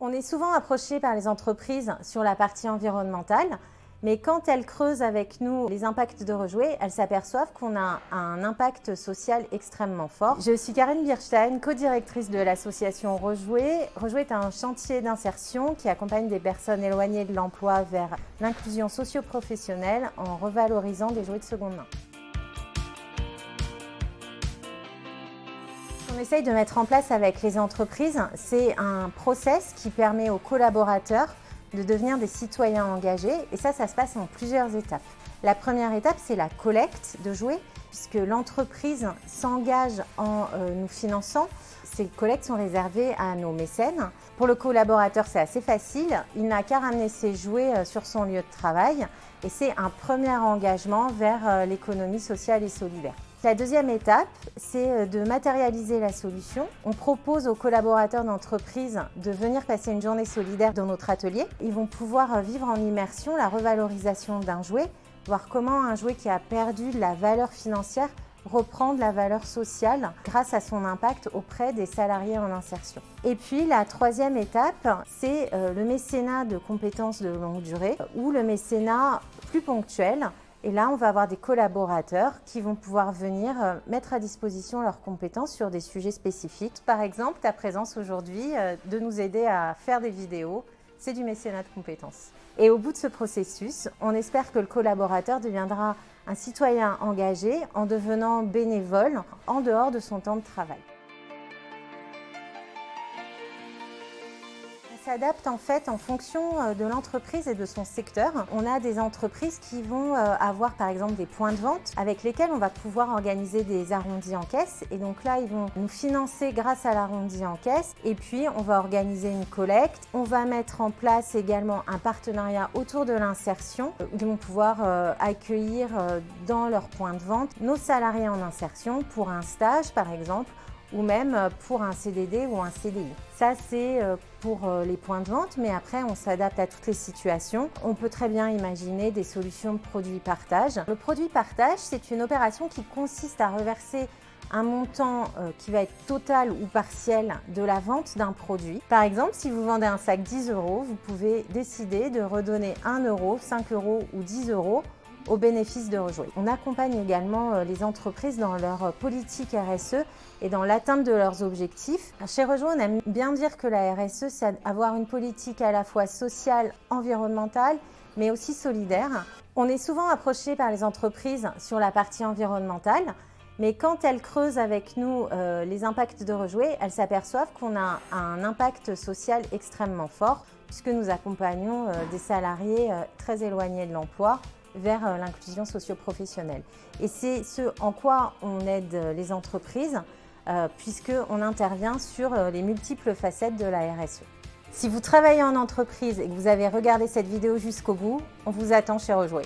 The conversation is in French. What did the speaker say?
On est souvent approché par les entreprises sur la partie environnementale, mais quand elles creusent avec nous les impacts de Rejouer, elles s'aperçoivent qu'on a un impact social extrêmement fort. Je suis Karine Bierstein, co-directrice de l'association Rejouer. Rejouer est un chantier d'insertion qui accompagne des personnes éloignées de l'emploi vers l'inclusion socio-professionnelle en revalorisant des jouets de seconde main. Ce qu'on essaye de mettre en place avec les entreprises, c'est un process qui permet aux collaborateurs de devenir des citoyens engagés, et ça se passe en plusieurs étapes. La première étape, c'est la collecte de jouets, puisque l'entreprise s'engage en nous finançant. Ces collectes sont réservées à nos mécènes. Pour le collaborateur, c'est assez facile, il n'a qu'à ramener ses jouets sur son lieu de travail, et c'est un premier engagement vers l'économie sociale et solidaire. La deuxième étape, c'est de matérialiser la solution. On propose aux collaborateurs d'entreprise de venir passer une journée solidaire dans notre atelier. Ils vont pouvoir vivre en immersion la revalorisation d'un jouet, voir comment un jouet qui a perdu de la valeur financière reprend de la valeur sociale grâce à son impact auprès des salariés en insertion. Et puis la troisième étape, c'est le mécénat de compétences de longue durée ou le mécénat plus ponctuel. Et là, on va avoir des collaborateurs qui vont pouvoir venir mettre à disposition leurs compétences sur des sujets spécifiques. Par exemple, ta présence aujourd'hui, de nous aider à faire des vidéos, c'est du mécénat de compétences. Et au bout de ce processus, on espère que le collaborateur deviendra un citoyen engagé en devenant bénévole en dehors de son temps de travail. Ça s'adapte en fait en fonction de l'entreprise et de son secteur. On a des entreprises qui vont avoir par exemple des points de vente avec lesquels on va pouvoir organiser des arrondis en caisse. Et donc là, ils vont nous financer grâce à l'arrondi en caisse. Et puis, on va organiser une collecte. On va mettre en place également un partenariat autour de l'insertion. Ils vont pouvoir accueillir dans leur point de vente nos salariés en insertion pour un stage par exemple, ou même pour un CDD ou un CDI. Ça, c'est pour les points de vente, mais après, on s'adapte à toutes les situations. On peut très bien imaginer des solutions de produit partage. Le produit partage, c'est une opération qui consiste à reverser un montant qui va être total ou partiel de la vente d'un produit. Par exemple, si vous vendez un sac 10 €, vous pouvez décider de redonner 1 €, 5 € ou 10 € au bénéfice de Rejouer. On accompagne également les entreprises dans leur politique RSE et dans l'atteinte de leurs objectifs. Chez Rejouer, on aime bien dire que la RSE, c'est avoir une politique à la fois sociale, environnementale, mais aussi solidaire. On est souvent approché par les entreprises sur la partie environnementale, mais quand elles creusent avec nous les impacts de Rejouer, elles s'aperçoivent qu'on a un impact social extrêmement fort, puisque nous accompagnons des salariés très éloignés de l'emploi vers l'inclusion socio-professionnelle. Et c'est ce en quoi on aide les entreprises, puisqu'on intervient sur les multiples facettes de la RSE. Si vous travaillez en entreprise et que vous avez regardé cette vidéo jusqu'au bout, on vous attend chez Rejouer.